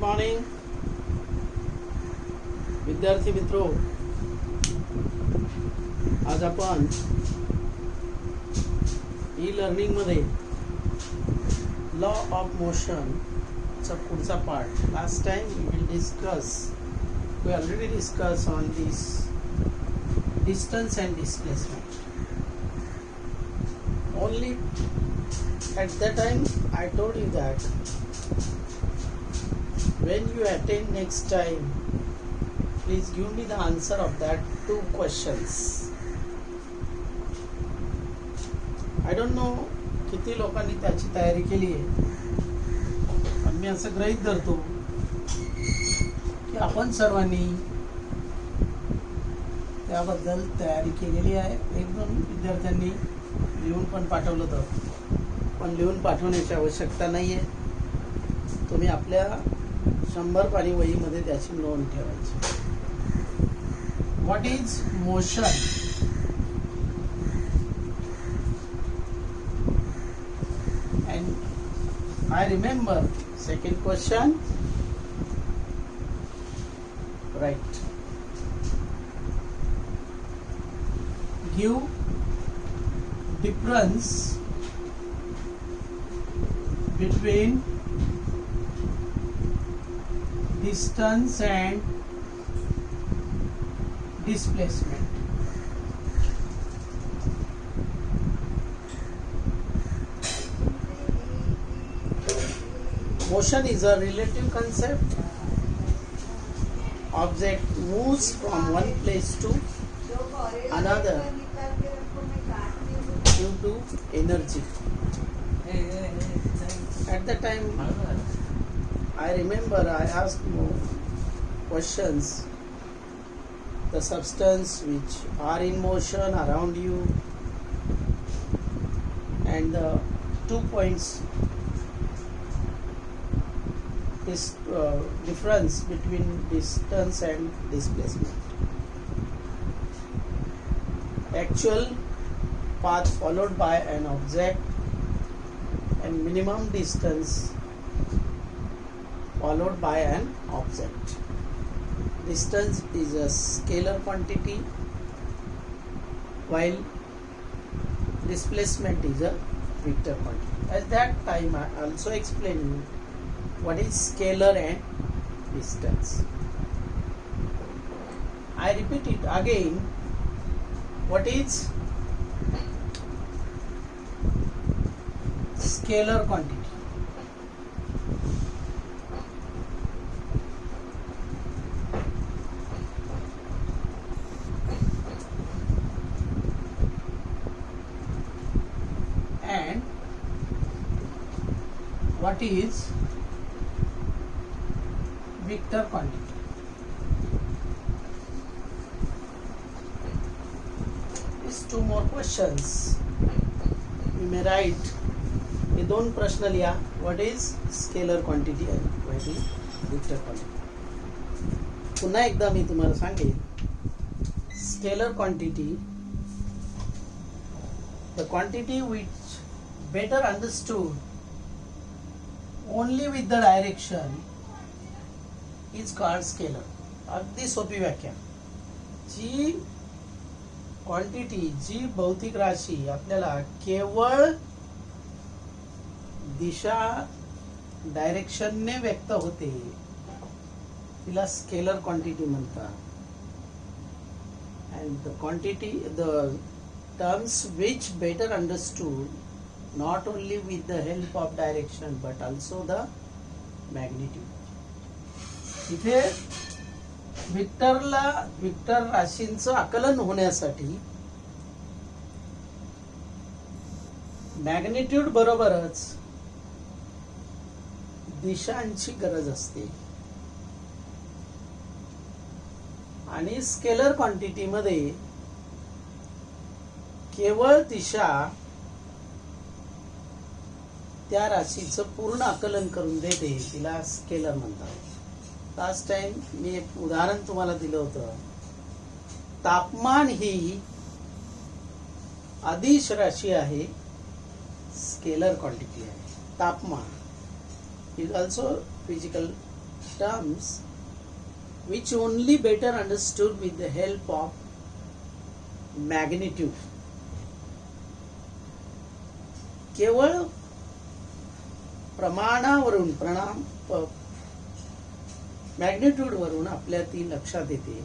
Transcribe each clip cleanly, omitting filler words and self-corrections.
Morning विद्यार्थी मित्रों, आज आपण ई लर्निंग मध्ये लॉ ऑफ मोशन चा पुढचा part. Last time we already discussed on this distance and displacement. Only at that time I told you that when you attend next time, please give me the answer of that two questions. I don't know किती लोकांनी त्याची तयारी केली आहे, पण मी असं गृहीत धरतो की आपण सर्वांनी त्याबद्दल तयारी केलेली आहे. एक दोन विद्यार्थ्यांनी लिहून पण पाठवलं होतं, पण लिहून पाठवण्याची आवश्यकता नाही आहे. तुम्ही आपल्या 100 पानी वहीमध्ये त्याची नोंद ठेवायची. What is motion? And I remember second question, right? Give difference between distance and displacement. Motion is a relative concept. Object moves from one place to another due to energy. At the time, I remember I asked questions. The substance which are in motion around you, and the 2 points is difference between distance and displacement. Actual path followed by an object and minimum distance followed by an object. Distance is a scalar quantity, while displacement is a vector quantity. At that time I also explained you what is scalar and distance. I repeat it again. What is scalar quantity? And what is vector quantity? These two more questions you may write. ये दोन प्रश्न लिहा. What is scalar quantity and what is vector quantity? पुन्हा एकदा मी तुम्हाला सांगेन. Scalar quantity, the quantity which better understood only with the direction is called scalar. अगदी सोपी व्याख्या. जी क्वांटिटी, जी भौतिक राशी आपल्याला केवळ दिशा डायरेक्शनने व्यक्त होते, तिला स्केलर क्वांटिटी म्हणतात. and the terms which better understood not only with the help of direction but also the magnitude. इथे विक्टर राशींचं आकलन होण्यासाठी मॅग्निट्यूड बरोबरच दिशांची गरज असते. आणि स्केलर क्वांटिटी मध्ये केवळ दिशा त्या राशीचं पूर्ण आकलन करून देते, तिला स्केलर म्हणतात. लास्ट टाइम मी एक उदाहरण तुम्हाला दिलं होतं. तापमान ही अदिश राशी आहे, स्केलर क्वांटिटी आहे. तापमान is also physical terms which only better understood with the help of magnitude. केवळ प्रमाणावरून मॅग्निट्यूड वरून आपल्या ती लक्षात येते.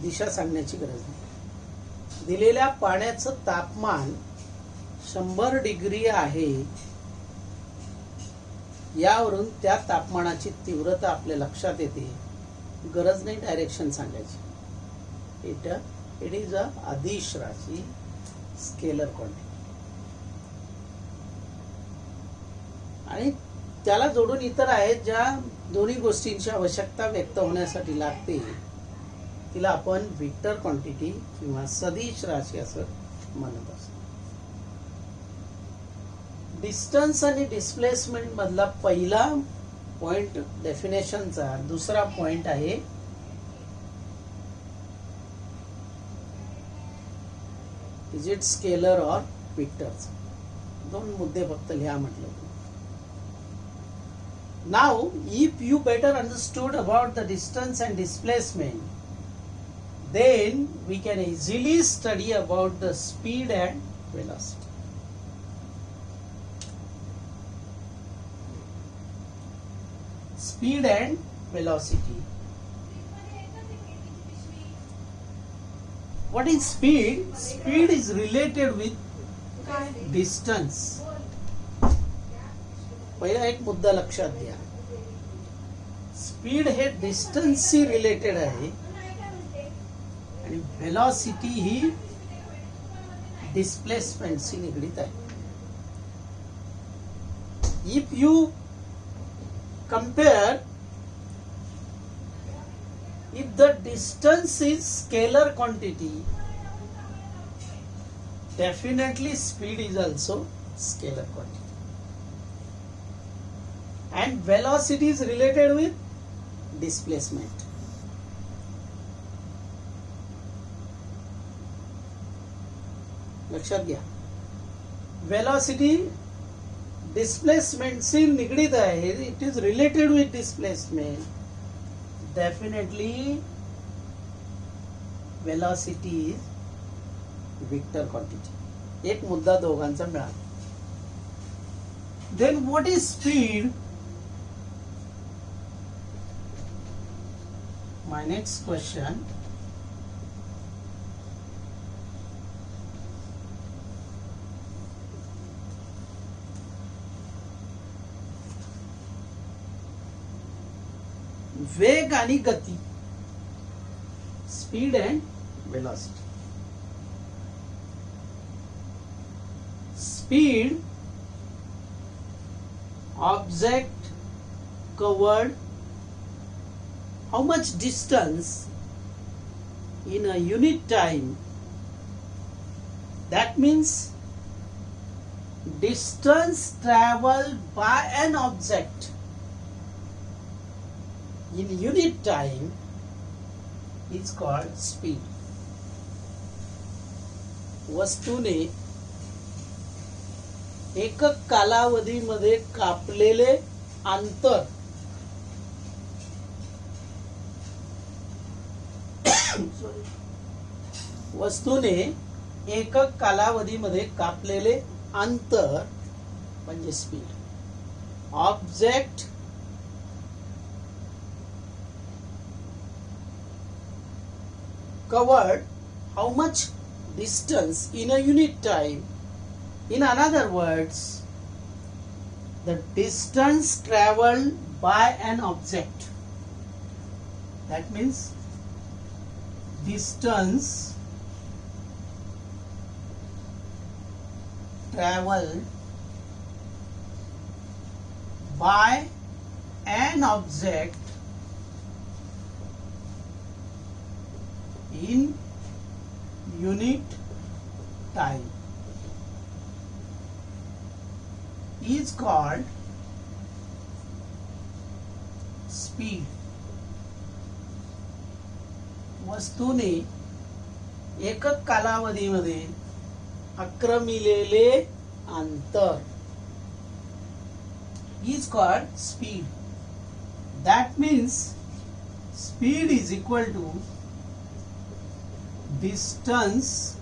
दिशा सांगण्याची गरज नाही. दिलेल्या पाण्याचं तापमान 100 डिग्री आहे, यावरून त्या तापमानाची तीव्रता आपल्या लक्षात येते. गरज नाही डायरेक्शन सांगायची. इट इज अ अदिश राशी, स्केलर क्वांटिटी. आणि त्याला जोडून इतर आहेत ज्या दोन्ही गोष्टींची आवश्यकता व्यक्त होण्यासाठी लागते. तिला आपण व्हेक्टर क्वांटिटी किंवा सदिश राशी असं म्हणत असतो. डिस्टन्स आणि डिस्प्लेसमेंट मधला पहिला पॉइंट डेफिनेशनचा. दुसरा पॉइंट आहे इज इट स्केलर और व्हेक्टर्स. दोन मुद्दे फक्त लिहा म्हटलं. Now, if you better understood about the distance and displacement, then we can easily study about the speed and velocity. Speed and velocity. What is speed? Speed is related with distance. पहिला एक मुद्दा लक्षात घ्या. Speed हे डिस्टन्सशी related आहे आणि velocity ही डिस्प्लेसमेंटशी निगडीत आहे. If you compare, if the distance is scalar quantity, definitely speed is also scalar quantity. And velocity is related with displacement. लक्षात घ्या. velocity displacement से निगडीत आहे. It is related with displacement. Definitely velocity is vector quantity. एक मुद्दा दोघांचा मिळाला. Then what is speed? My next question. वेग आणि गती. Speed and velocity. Speed, object covered how much distance in a unit time. That means distance traveled by an object in unit time is called speed. वस्तूने एकक कालावधीमध्ये कापलेले अंतर वस्तूने एकक कालावधीमध्ये कापलेले अंतर म्हणजे speed. Object covered how much distance in a unit time. In other words, the distance traveled by an object. That means distance traveled by an object in unit time is called speed. वस्तूने एकक कालावधीमध्ये आक्रमिलेले अंतर is called speed. That means speed is equal to distance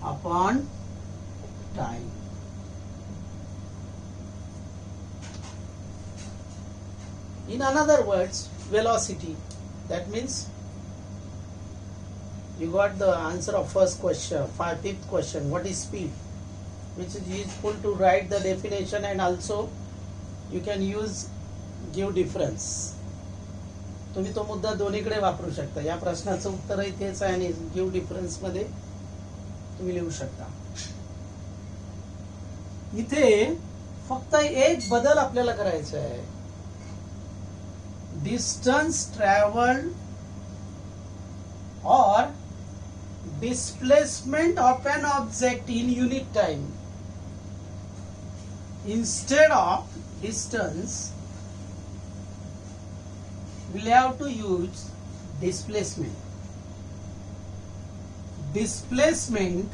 upon time. In other words, velocity. That means you got the answer of first question, fifth question. What is speed? Which is useful to write the definition, and also you can use give difference. तुम्ही तो मुद्दा दोन्हीकडे वापरू शकता. या प्रश्नाचं उत्तरही तेच आहे आणि गिव्ह डिफरन्स मध्ये तुम्ही लिहू शकता. इथे फक्त एक बदल आपल्याला करायचा आहे. Distance travelled or displacement of an object in unit time. Instead of distance, we'll have to use displacement. Displacement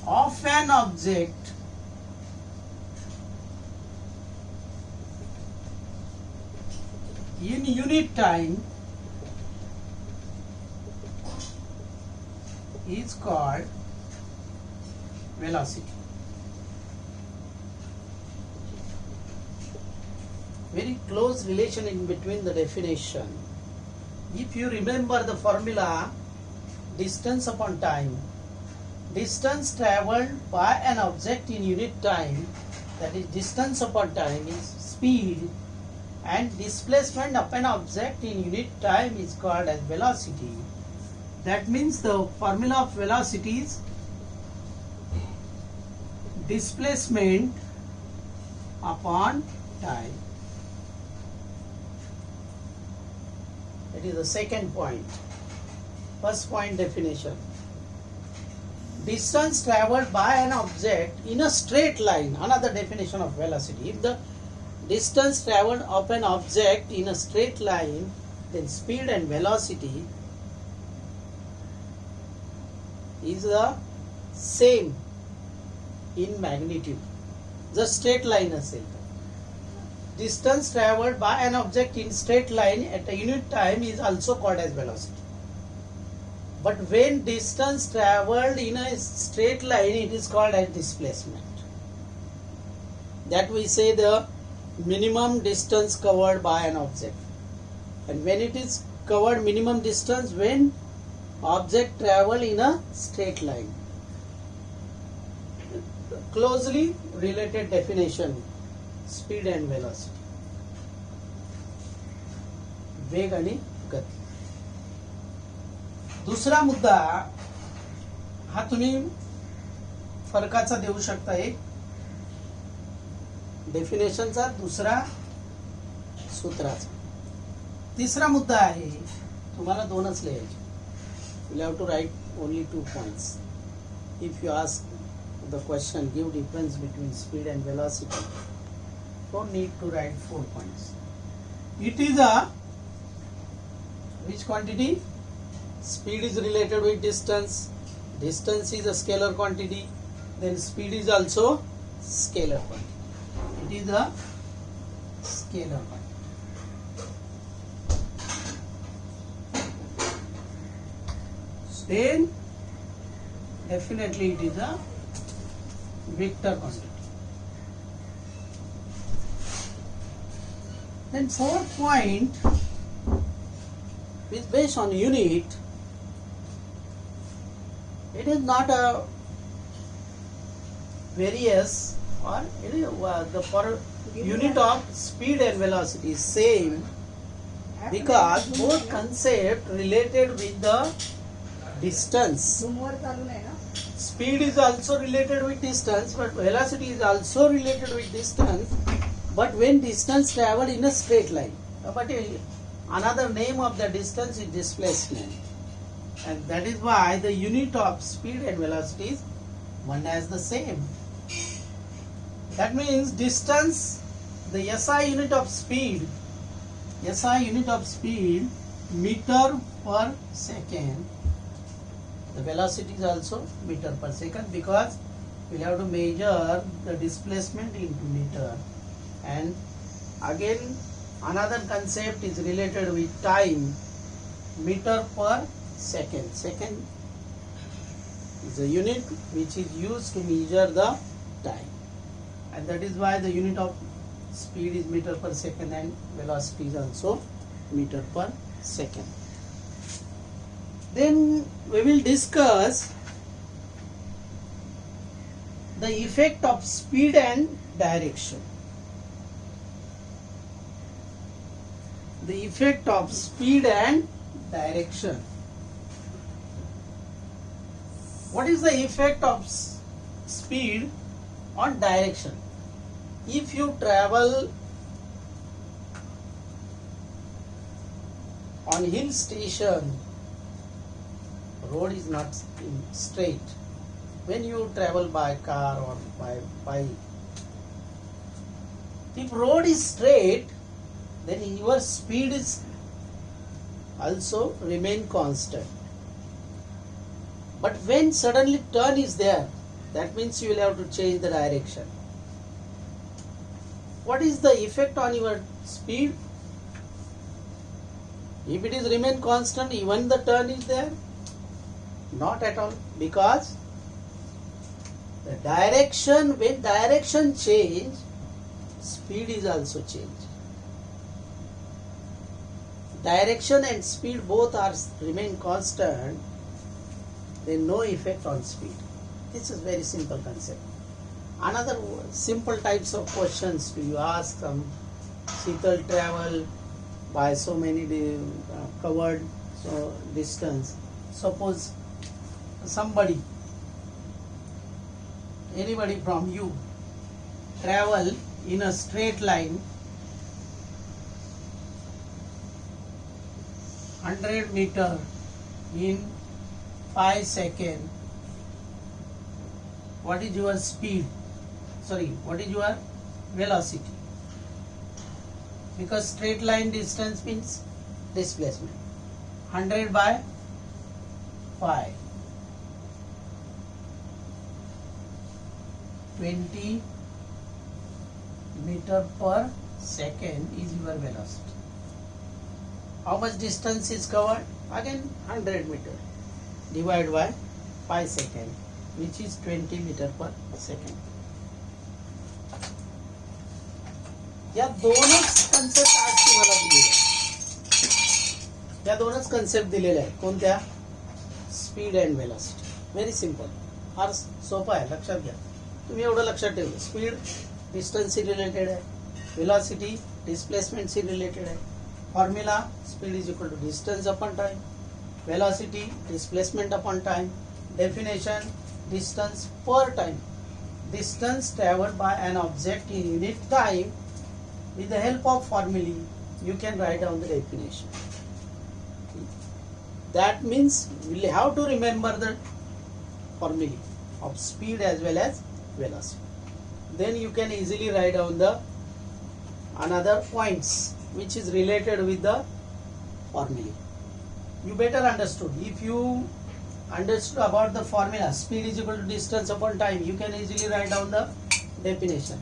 of an object in unit time is called velocity. Very close relation in between the definition. If you remember the formula, distance upon time, distance traveled by an object in unit time, that is distance upon time, is speed, and displacement of an object in unit time is called as velocity. That means the formula of velocity is displacement upon time. That is the second point. First point definition. Distance traveled by an object in a straight line. Another definition of velocity. If the distance traveled of an object in a straight line, then speed and velocity is the same in magnitude. The straight line असेल. Distance traveled by an object in straight line at a unit time is also called as velocity. But when distance traveled in a straight line, it is called as displacement. That we say the minimum distance covered by an object. And when it is covered minimum distance, when object travel in a straight line. Closely related definition, speed and velocity. वेग आणि गती. दुसरा मुद्दा हा तुम्ही फरकाचा देऊ शकता. एक डेफिनेशनचा, दुसरा सूत्राचा. तिसरा मुद्दा आहे, तुम्हाला दोनच लिहायचे. You have to write only 2 points. If you ask the question, give difference between speed and velocity, don't need to write 4 points. It is a which quantity? Speed is related with distance. Distance is a scalar quantity. Then speed is also scalar quantity. It is a scalar quantity. Then definitely it is a vector quantity. Then fourth point is based on unit. It is not a various, or it is the unit of speed and velocity is same, because both concept related with the distance. Speed is also related with distance, but velocity is also related with distance. But when distance traveled in a straight line, but another name of the distance is displacement, and that is why the unit of speed and velocity is one as the same. That means distance, the SI unit of speed, meter per second. The velocity is also meter per second, because we'll have to measure the displacement into meter. And again another concept is related with time, meter per second. Second is a unit which is used to measure the time, and that is why the unit of speed is meter per second and velocity is also meter per second. Then we will discuss the effect of speed and direction. The effect of speed and direction. What is the effect of speed on direction? If you travel on hill station, road is not straight. When you travel by car or by bike, if road is straight, then your speed is also remain constant. But when suddenly turn is there, that means you will have to change the direction. What is the effect on your speed? If it is remain constant, even the turn is there? Not at all, because the direction, when direction change, speed is also changed. Direction and speed both are remain constant, then no effect on speed. This is very simple concept. Another simple types of questions you ask, some Sheetal travel by so many covered distance. Suppose somebody, anybody from you travel in a straight line 100 meter in 5 seconds. What is your speed? What is your velocity? Because straight line distance means displacement. 100 by 5. 20 meter per second is your velocity. How much distance is covered? Again 100 meter divided by 5 seconds, which is 20 meter per second. या दोनच concept आज तुम्हाला दिलेले आहेत. या दोनच concept दिलेले आहेत. कोणत्या? Speed and velocity. Very simple, फार सोपं आहे, लक्षात घ्या. तुम्ही एवढं लक्षात ठेवलं. स्पीड डिस्टन्सशी रिलेटेड आहे, वेलॉसिटी डिस्प्लेसमेंटशी रिलेटेड आहे. Formula speed is equal to distance upon time, velocity displacement upon time, definition distance per time, distance traveled by an object in unit time. With the help of formulae, you can write down the definition. That means we'll have to remember the formulae of speed as well as velocity. Then you can easily write down the another points which is related with the formulae. You better understood. If you understood about the formula, speed is equal to distance upon time, you can easily write down the definition.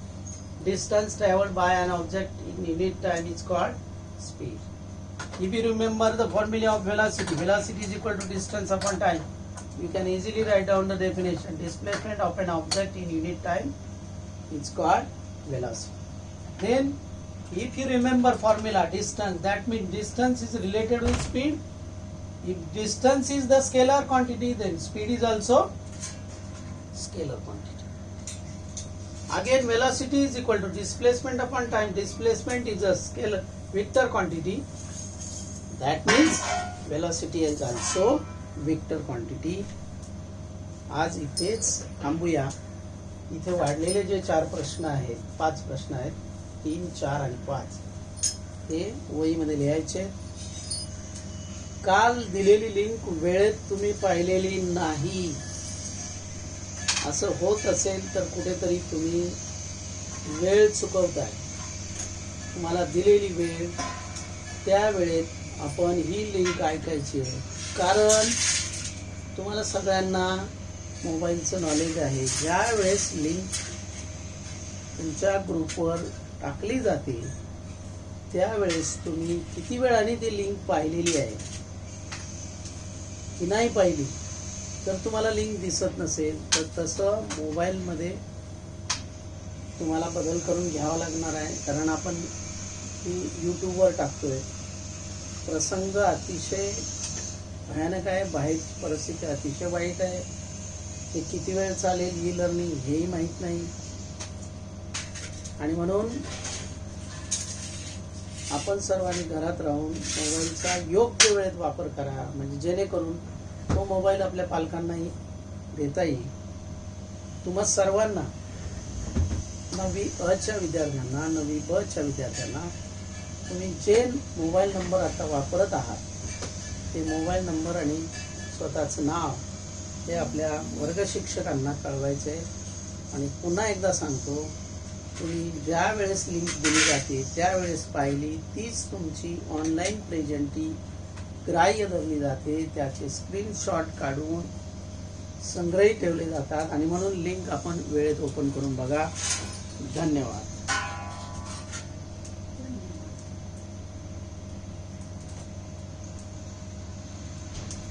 Distance traveled by an object in unit time is called speed. If you remember the formula of velocity, velocity is equal to distance upon time, you can easily write down the definition. Displacement of an object in unit time is called velocity. Then if you remember formula distance, that means distance is related with speed. If distance is the scalar quantity, then speed is also scalar quantity. Again, velocity is equal to displacement upon time. Displacement is a scalar vector quantity. That means velocity is also vector quantity. आज इथेच थांबूया. इथे वाढलेले जे 4 प्रश्न आहेत, 5 प्रश्न आहेत, 3, 4 आणि 5, ते वहीमध्ये लिहायचे. काल दिलेली लिंक वेळेत तुम्ही पाहिलेली नाही, असं होत असेल तर कुठेतरी तुम्ही वेळ चुकवताय. तुम्हाला दिलेली वेळ, त्या वेळेत आपण ही लिंक ऐकायची आहे. कारण तुम्हाला सगळ्यांना मोबाईलचं नॉलेज आहे. ज्या वेळेस लिंक तुमच्या ग्रुपवर टाकली जाते त्यावेळेस तुम्ही किती वेळाने ती लिंक पाहिलेली आहे की नाही पाहिली, तर तुम्हाला लिंक दिसत नसेल तर तसं मोबाईलमध्ये तुम्हाला बदल करून घ्यावा लागणार आहे. कारण आपण ती यूट्यूबवर टाकतोय. प्रसंग अतिशय भयानक आहे, बाहेरची परिस्थिती अतिशय वाईट आहे. ते किती वेळ चालेल ई लर्निंग हेही माहीत नाही. आणि म्हणून आपण सर्वांनी घरात राहून मोबाईलचा योग्य वेळेत वापर करा, म्हणजे जेणेकरून तो मोबाईल आपल्या पालकांनाही देता येईल. तुम्हा सर्वांना, 9वी अ च्या विद्यार्थ्यांना, 9वी ब च्या विद्यार्थ्यांना, तुम्ही जे मोबाईल नंबर आता वापरत आहात ते मोबाईल नंबर आणि स्वतःचं नाव हे आपल्या वर्ग शिक्षकांना कळवायचं आहे. आणि पुन्हा एकदा सांगतो, तुम्ही ज्या वेळेस लिंक दिली जाते त्यावेळेस पाहिली तीच तुमची ऑनलाईन प्रेझेंटी ग्राह्य धरली जाते. त्याचे स्क्रीनशॉट काढून संग्रही ठेवले जातात आणि म्हणून लिंक आपण वेळेत ओपन करून बघा. धन्यवाद.